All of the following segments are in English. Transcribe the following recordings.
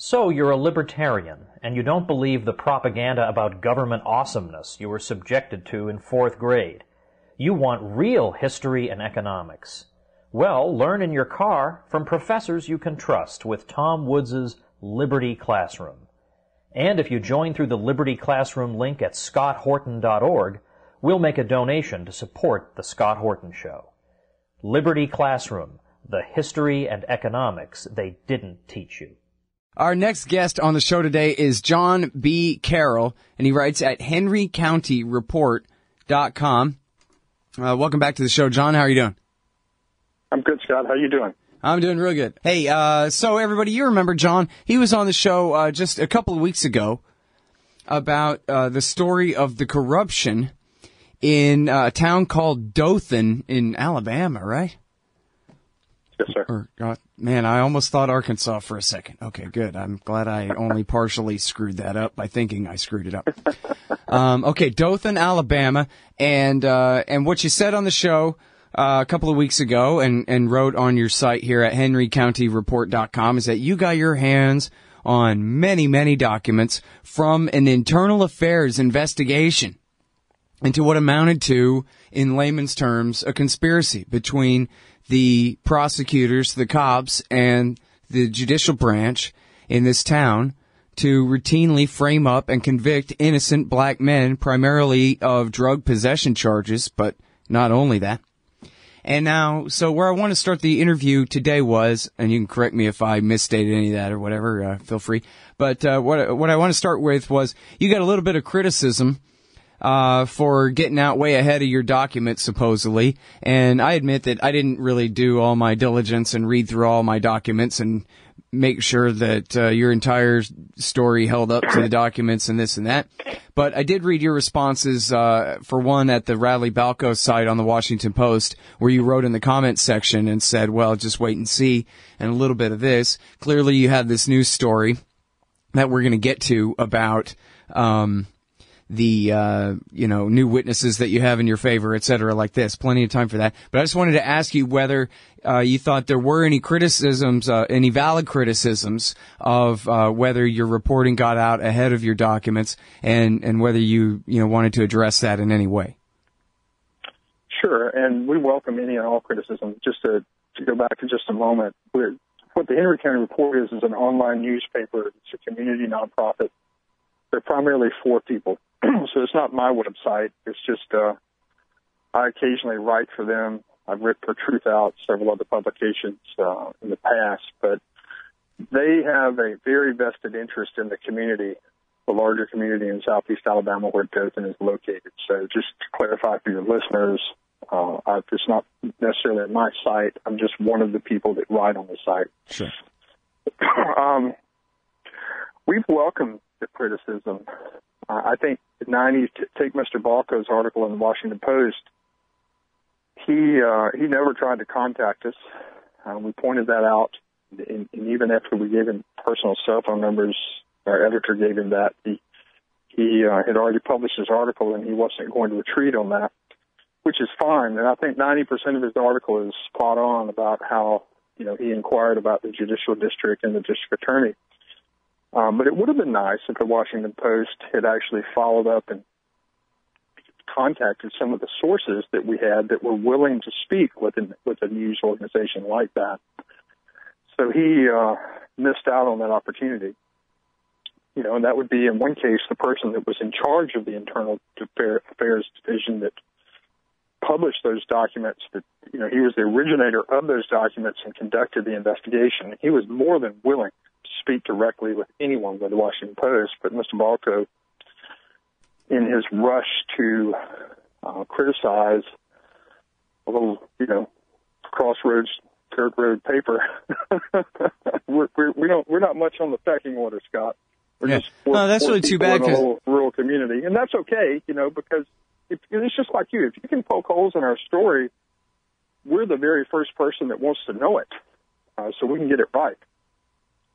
So you're a libertarian, and you don't believe the propaganda about government awesomeness you were subjected to in 4th grade. You want real history and economics. Well, learn in your car from professors you can trust with Tom Woods' Liberty Classroom. And if you join through the Liberty Classroom link at scotthorton.org, we'll make a donation to support The Scott Horton Show. Liberty Classroom, the history and economics they didn't teach you. Our next guest on the show today is Jon B. Carroll, and he writes at henrycountyreport.com. Welcome back to the show, John. How are you doing? I'm good, Scott. How you doing? I'm doing real good. Hey, so everybody, you remember John? He was on the show just a couple of weeks ago about the story of the corruption in a town called Dothan in Alabama, right? Yes, sir. Man, I almost thought Arkansas for a second. Okay, good. I'm glad I only partially screwed that up by thinking I screwed it up. Okay, Dothan, Alabama, and what you said on the show a couple of weeks ago and wrote on your site here at henrycountyreport.com is that you got your hands on many, many documents from an internal affairs investigation into what amounted to, in layman's terms, a conspiracy between the prosecutors, the cops, and the judicial branch in this town to routinely frame up and convict innocent black men, primarily of drug possession charges, but not only that. And now, so where I want to start the interview today was, and you can correct me if I misstated any of that or whatever, feel free, but what I want to start with was, you got a little bit of criticism for getting out way ahead of your documents, supposedly. And I admit that I didn't really do all my diligence and read through all my documents and make sure that your entire story held up to the documents and this and that. But I did read your responses, for one, at the Radley Balko site on the Washington Post, where you wrote in the comments section and said, well, just wait and see, and a little bit of this. Clearly you had this news story that we're going to get to about the new witnesses that you have in your favor, et cetera, like this. Plenty of time for that. But I just wanted to ask you whether you thought there were any criticisms, any valid criticisms of whether your reporting got out ahead of your documents, and whether you wanted to address that in any way. Sure, and we welcome any and all criticism. Just to go back for just a moment, what the Henry County Report is an online newspaper. It's a community nonprofit. They're primarily for people. So it's not my website. It's just I occasionally write for them. I've written for Truth Out, several other publications in the past. But they have a very vested interest in the community, the larger community in southeast Alabama where Dothan is located. So just to clarify for your listeners, it's not necessarily my site. I'm just one of the people that write on the site. Sure. We've welcomed the criticism. I think take Mr. Balko's article in the Washington Post. He never tried to contact us. We pointed that out, and even after we gave him personal cell phone numbers, our editor gave him that. He had already published his article, and he wasn't going to retreat on that, which is fine. And I think 90% of his article is spot on about how he inquired about the judicial district and the district attorney. But it would have been nice if the Washington Post had actually followed up and contacted some of the sources that we had that were willing to speak with a news organization like that. So he missed out on that opportunity. And that would be, in one case, the person that was in charge of the Internal Affairs Division that published those documents, that he was the originator of those documents and conducted the investigation. He was more than willing speak directly with anyone with the Washington Post, but Mr. Balko, in his rush to criticize a little, crossroads, dirt road paper, we're not much on the pecking order, Scott. That's really too bad, because a little rural community, and that's okay, because it's just like you. If you can poke holes in our story, we're the very first person that wants to know it, so we can get it right.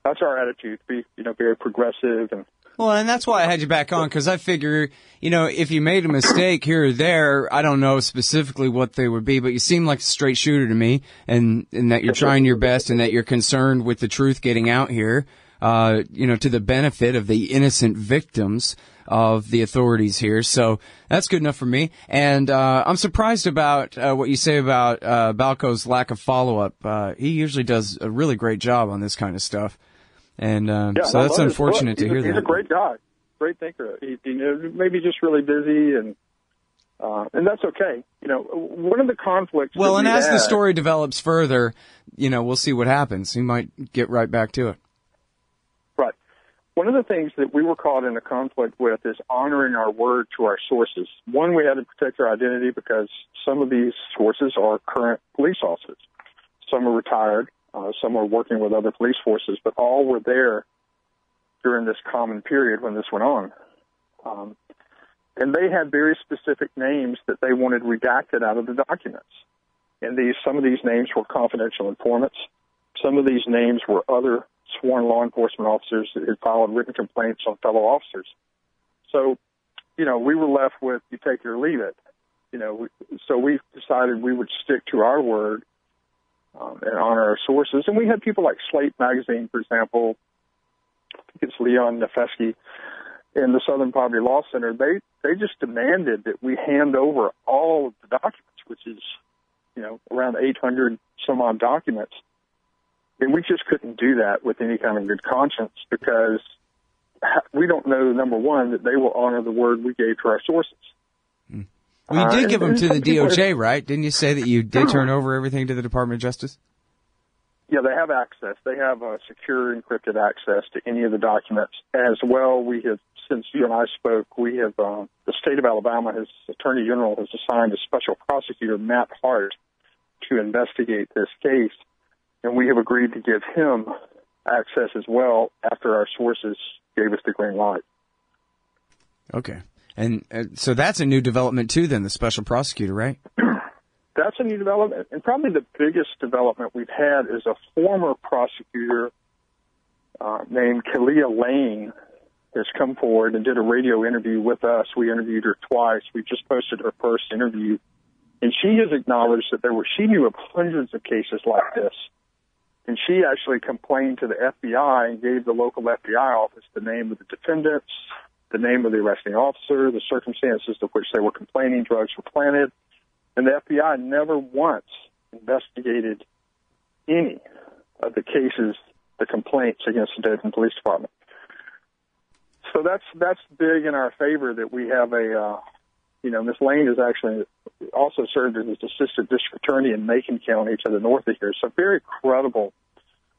That's our attitude, to be, very progressive. And that's why I had you back on, because I figure, if you made a mistake here or there, I don't know specifically what they would be, but you seem like a straight shooter to me, and that you're trying your best and that you're concerned with the truth getting out here. to the benefit of the innocent victims of the authorities here. So that's good enough for me. And I'm surprised about what you say about Balko's lack of follow-up. He usually does a really great job on this kind of stuff. And so that's unfortunate to hear that. He's a great guy, great thinker. He maybe just really busy, and that's okay. One of the conflicts. Well, and as the story develops further, we'll see what happens. He might get right back to it. Right. One of the things that we were caught in a conflict with is honoring our word to our sources. One, we had to protect our identity because some of these sources are current police officers. Some are retired. Some were working with other police forces, but all were there during this common period when this went on. And they had very specific names that they wanted redacted out of the documents. And some of these names were confidential informants. Some of these names were other sworn law enforcement officers that had filed written complaints on fellow officers. So, we were left with you take it or leave it. So we decided we would stick to our word and honor our sources. And we had people like Slate Magazine, for example. I think it's Leon Nefesky in the Southern Poverty Law Center. They just demanded that we hand over all of the documents, which is, around 800 some odd documents. And we just couldn't do that with any kind of good conscience because we don't know, number one, that they will honor the word we gave to our sources. Well, you did give them to the DOJ, right? Didn't you say that you did turn over everything to the Department of Justice? Yeah, they have access. They have secure encrypted access to any of the documents. As well, we have, since you and I spoke, the state of Alabama, his Attorney General has assigned a special prosecutor, Matt Hart, to investigate this case. And we have agreed to give him access as well after our sources gave us the green light. Okay. And so that's a new development, too, then, the special prosecutor, right? That's a new development. And probably the biggest development we've had is a former prosecutor named Kalia Lane has come forward and did a radio interview with us. We interviewed her twice. We just posted her first interview. And she has acknowledged that she knew of hundreds of cases like this. And she actually complained to the FBI and gave the local FBI office the name of the defendants, the name of the arresting officer, the circumstances to which they were complaining drugs were planted. And the FBI never once investigated any of the cases, the complaints against the Dothan Police Department. So that's big in our favor that we have Ms. Lane has actually also served as assistant district attorney in Macon County to the north of here. So very credible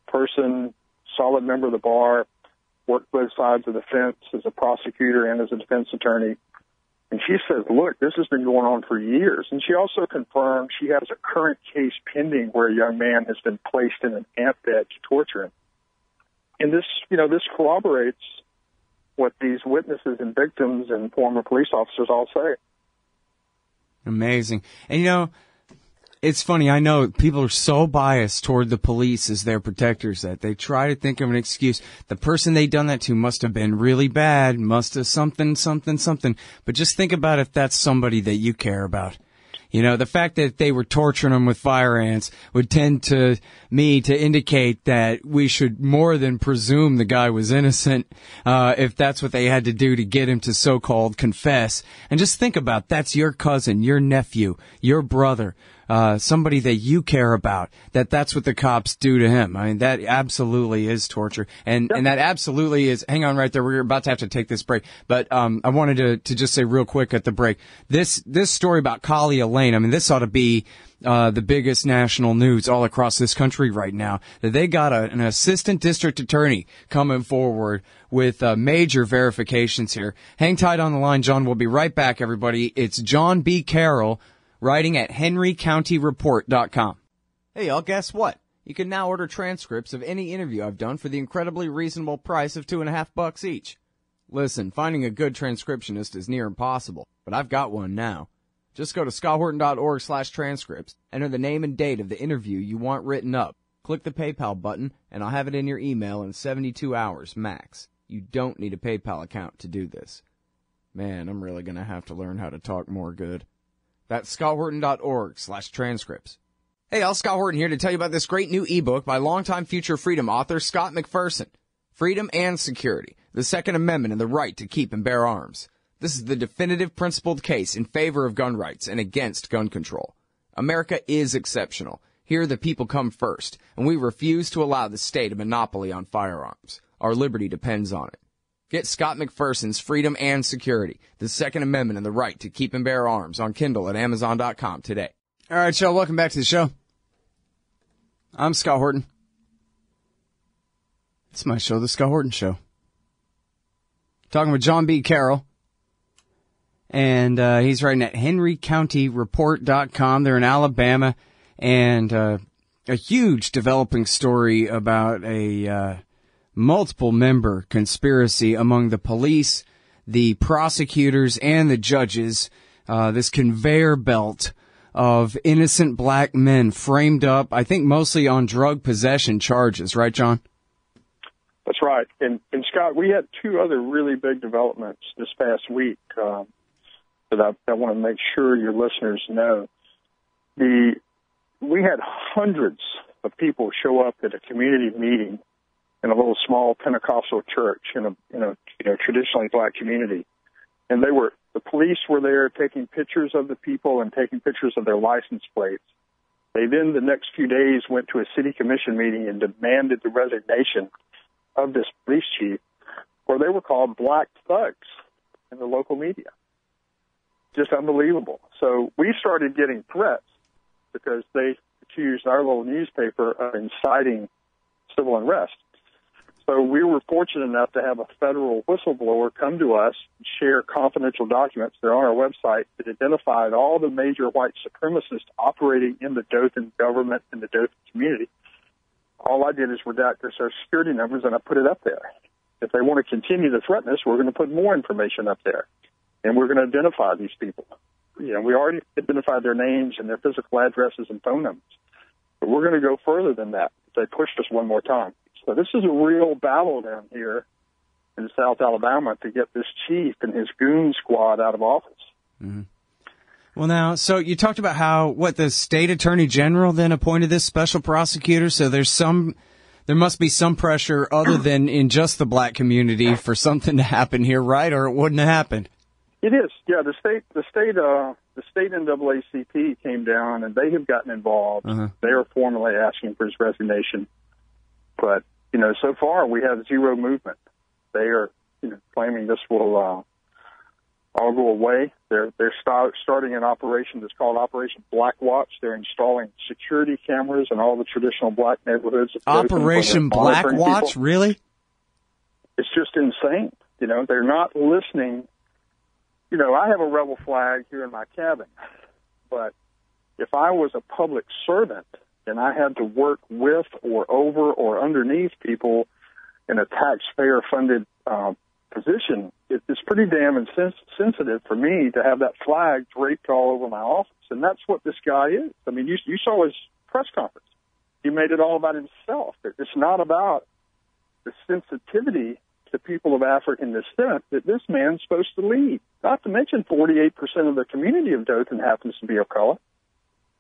person, solid member of the bar, worked both sides of the fence as a prosecutor and as a defense attorney. And she says, look, this has been going on for years. And she also confirmed she has a current case pending where a young man has been placed in an ant bed to torture him. And this corroborates what these witnesses and victims and former police officers all say. Amazing. And it's funny, I know people are so biased toward the police as their protectors that they try to think of an excuse. The person they done that to must have been really bad, must have something. But just think about if that's somebody that you care about. The fact that they were torturing them with fire ants would tend to me to indicate that we should more than presume the guy was innocent, if that's what they had to do to get him to so-called confess. And just think about, that's your cousin, your nephew, your brother, somebody that you care about, that's what the cops do to him. I mean, that absolutely is torture. And that absolutely is, hang on right there, we're about to have to take this break. But, I wanted to just say real quick at the break, this story about Kalia Lane, I mean, this ought to be, the biggest national news all across this country right now, that they got an assistant district attorney coming forward with major verifications here. Hang tight on the line, John. We'll be right back, everybody. It's Jon B. Carroll, writing at henrycountyreport.com. Hey, y'all, guess what? You can now order transcripts of any interview I've done for the incredibly reasonable price of $2.50 each. Listen, finding a good transcriptionist is near impossible, but I've got one now. Just go to scotthorton.org/transcripts, enter the name and date of the interview you want written up, click the PayPal button, and I'll have it in your email in 72 hours max. You don't need a PayPal account to do this. Man, I'm really going to have to learn how to talk more good. That's scotthorton.org/transcripts. Hey, Scott Horton here to tell you about this great new ebook by longtime Future Freedom author Scott McPherson. freedom and security, the Second Amendment and the right to keep and bear arms. This is the definitive principled case in favor of gun rights and against gun control. America is exceptional. Here the people come first, and we refuse to allow the state a monopoly on firearms. Our liberty depends on it. Get Scott McPherson's Freedom and Security, the Second Amendment and the right to keep and bear arms on Kindle at Amazon.com today. All right, y'all, welcome back to the show. I'm Scott Horton. It's my show, The Scott Horton Show. Talking with Jon B. Carroll. And he's writing at henrycountyreport.com. They're in Alabama. And a huge developing story about a multiple-member conspiracy among the police, the prosecutors, and the judges. This conveyor belt of innocent black men framed up, I think, mostly on drug possession charges. Right, John? That's right. And Scott, we had two other really big developments this past week that I want to make sure your listeners know. We had hundreds of people show up at a community meeting in a little small Pentecostal church in a traditionally black community, and the police were there taking pictures of the people and taking pictures of their license plates. They then, the next few days, went to a city commission meeting and demanded the resignation of this police chief, where they were called black thugs in the local media. Just unbelievable. So we started getting threats because they accused our little newspaper of inciting civil unrest. So we were fortunate enough to have a federal whistleblower come to us and share confidential documents. They're on our website that identified all the major white supremacists operating in the Dothan government and the Dothan community. All I did is redact their social security numbers, and I put it up there. If they want to continue to threaten us, we're going to put more information up there, and we're going to identify these people. We already identified their names and their physical addresses and phone numbers, but we're going to go further than that if they pushed us one more time. So this is a real battle down here in South Alabama to get this chief and his goon squad out of office. Mm-hmm. Well, now, so you talked about how, the state attorney general then appointed this special prosecutor, so there must be some pressure other than in just the black community for something to happen here, right? Or it wouldn't have happened. It is, yeah. The state NAACP came down and they have gotten involved. Uh-huh. They are formally asking for his resignation, but so far we have zero movement. They are, claiming this will all go away. They're starting an operation that's called Operation Black Watch. They're installing security cameras in all the traditional black neighborhoods. Operation Black Watch, people. Really? It's just insane. They're not listening. I have a rebel flag here in my cabin, but if I was a public servant and I had to work with or over or underneath people in a taxpayer-funded position, it's pretty damn insensitive for me to have that flag draped all over my office. And that's what this guy is. I mean, you saw his press conference. He made it all about himself. It's not about the sensitivity to people of African descent that this man's supposed to lead. Not to mention 48% of the community of Dothan happens to be of color.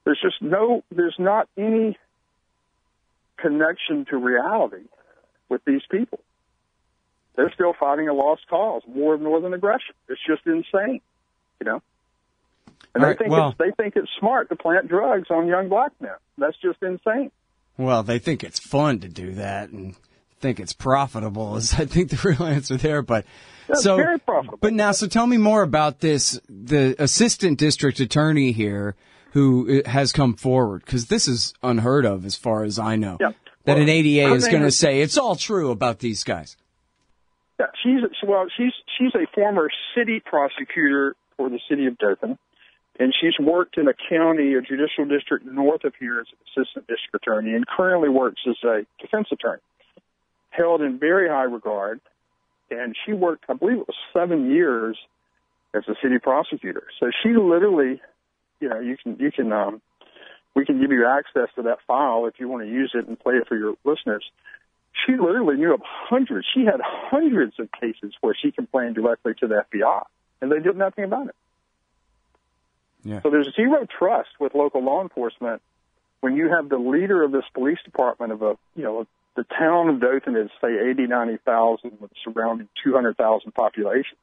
There's not any connection to reality with these people. They're still fighting a lost cause, war of northern aggression. It's just insane, And they think it's smart to plant drugs on young black men. That's just insane. Well, they think it's fun to do that and think it's profitable is, I think, the real answer there. But that's very profitable. But now, so tell me more about this, the assistant district attorney here who has come forward, because this is unheard of as far as I know, that an ADA is going to say it's all true about these guys. Yeah, she's a former city prosecutor for the city of Dothan, and she's worked in a county, a judicial district north of here as an assistant district attorney, and currently works as a defense attorney, held in very high regard. And she worked, I believe it was 7 years as a city prosecutor. So she literally, we can give you access to that file if you want to use it and play it for your listeners. She literally knew of hundreds. She had hundreds of cases where she complained directly to the FBI, and they did nothing about it. Yeah. So there's zero trust with local law enforcement when you have the leader of this police department of a the town of Dothan is, say, 80, 90,000 with surrounding 200,000 population.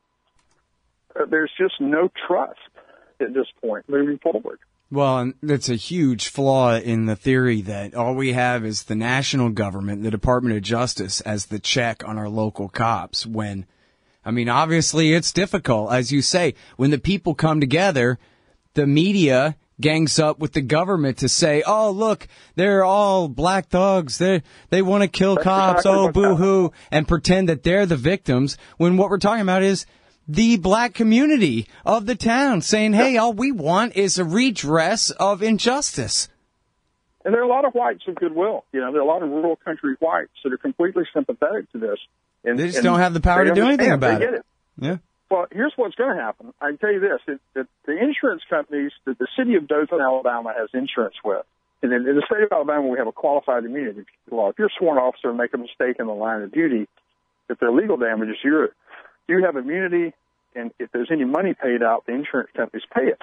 There's just no trust at this point moving forward. Well, and that's a huge flaw in the theory that all we have is the national government, the Department of Justice, as the check on our local cops when, I mean, obviously it's difficult. As you say, when the people come together, the media gangs up with the government to say, oh, look, they're all black thugs. They want to kill cops. Exactly, oh, boo-hoo, and pretend that they're the victims when what we're talking about is the black community of the town saying, hey, all we want is a redress of injustice. And there are a lot of whites of goodwill. You know, there are a lot of rural country whites that are completely sympathetic to this. And they just don't have the power to do anything about it. Yeah. Well, here's what's going to happen. I can tell you this. The insurance companies that the city of Dothan, Alabama has insurance with, and in the state of Alabama we have a qualified immunity law. If you're a sworn officer and make a mistake in the line of duty, if they're legal damages, you have immunity, and if there's any money paid out, the insurance companies pay it.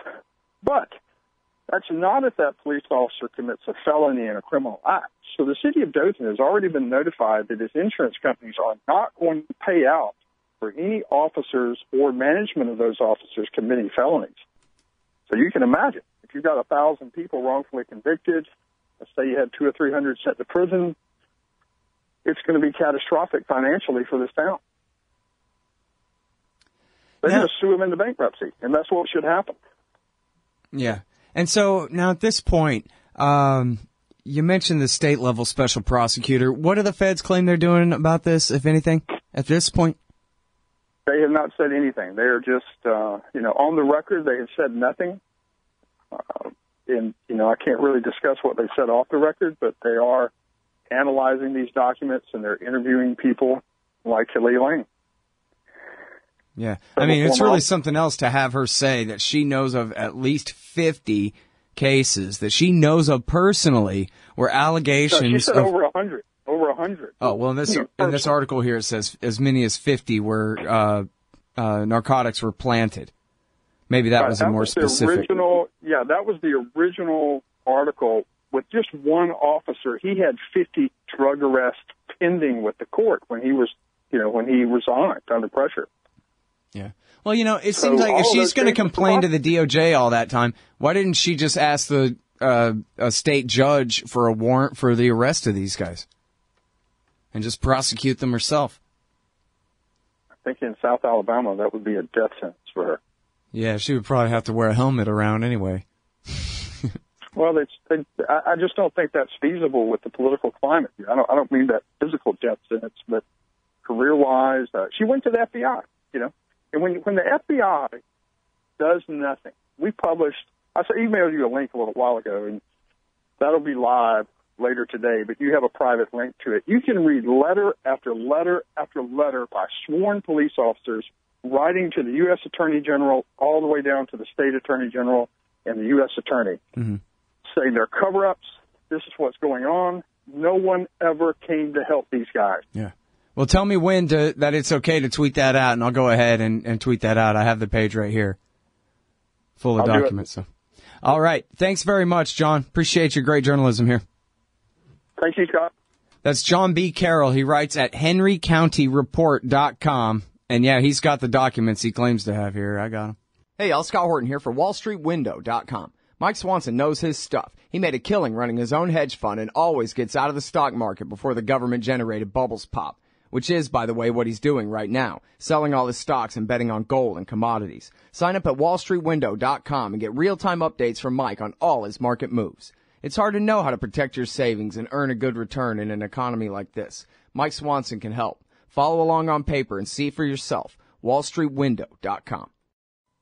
But that's not if that police officer commits a felony and a criminal act. So the city of Dothan has already been notified that its insurance companies are not going to pay out for any officers or management of those officers committing felonies. So you can imagine, if you've got 1,000 people wrongfully convicted, let's say you had 200 or 300 sent to prison, it's going to be catastrophic financially for this town. They're going to sue them into bankruptcy, and that's what should happen. Yeah. And so now at this point, you mentioned the state-level special prosecutor. What do the feds claim they're doing about this, if anything, at this point? They have not said anything. They are just, on the record, they have said nothing. I can't really discuss what they said off the record, but they are analyzing these documents, and they're interviewing people like Kelly Lane. Yeah. I mean, it's really something else to have her say that she knows of at least 50 cases that she knows of personally where allegations she said over 100. Over 100. Oh, well, in this article here, it says as many as 50 where narcotics were planted. Maybe that was a more specific. That was the original article with just one officer. He had 50 drug arrests pending with the court when he was, when he resigned under pressure. Yeah. Well, it seems like if she's going to complain to the DOJ all that time, why didn't she just ask the a state judge for a warrant for the arrest of these guys and just prosecute them herself? I think in South Alabama that would be a death sentence for her. Yeah, she would probably have to wear a helmet around anyway. Well, I just don't think that's feasible with the political climate. I don't mean that physical death sentence, but career-wise, she went to the FBI, And when the FBI does nothing, we published, I emailed you a link a little while ago, and that'll be live later today, but you have a private link to it. You can read letter after letter after letter by sworn police officers writing to the U.S. Attorney General all the way down to the State Attorney General and the U.S. Attorney, saying they're cover-ups, this is what's going on. No one ever came to help these guys. Yeah. Well, tell me when that it's okay to tweet that out, and I'll go ahead and tweet that out. I have the page right here, full of documents. So, all right. Thanks very much, John. Appreciate your great journalism here. Thank you, Scott. That's Jon B. Carroll. He writes at henrycountyreport.com. And, yeah, he's got the documents he claims to have here. I got them. Hey, y'all. Scott Horton here for WallStreetWindow.com. Mike Swanson knows his stuff. He made a killing running his own hedge fund and always gets out of the stock market before the government-generated bubbles pop. Which is, by the way, what he's doing right now, selling all his stocks and betting on gold and commodities. Sign up at WallStreetWindow.com and get real-time updates from Mike on all his market moves. It's hard to know how to protect your savings and earn a good return in an economy like this. Mike Swanson can help. Follow along on paper and see for yourself. WallStreetWindow.com.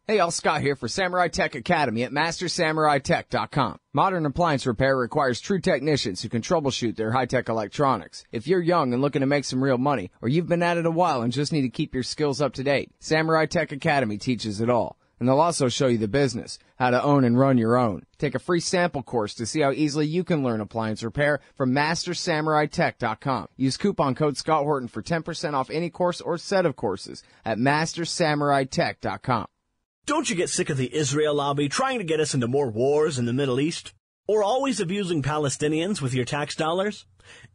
Hey, y'all, Scott here for Samurai Tech Academy at MasterSamuraiTech.com. Modern appliance repair requires true technicians who can troubleshoot their high-tech electronics. If you're young and looking to make some real money, or you've been at it a while and just need to keep your skills up to date, Samurai Tech Academy teaches it all. And they'll also show you the business, how to own and run your own. Take a free sample course to see how easily you can learn appliance repair from MasterSamuraiTech.com. Use coupon code Scott Horton for 10% off any course or set of courses at MasterSamuraiTech.com. Don't you get sick of the Israel lobby trying to get us into more wars in the Middle East? Or always abusing Palestinians with your tax dollars?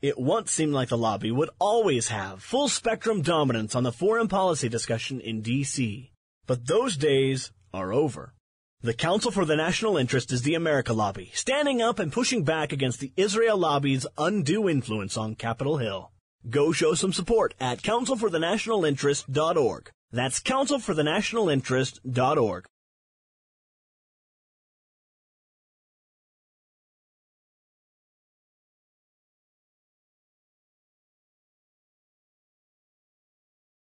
It once seemed like the lobby would always have full-spectrum dominance on the foreign policy discussion in D.C. But those days are over. The Council for the National Interest is the America Lobby, standing up and pushing back against the Israel lobby's undue influence on Capitol Hill. Go show some support at councilforthenationalinterest.org. That's councilforthenationalinterest.org.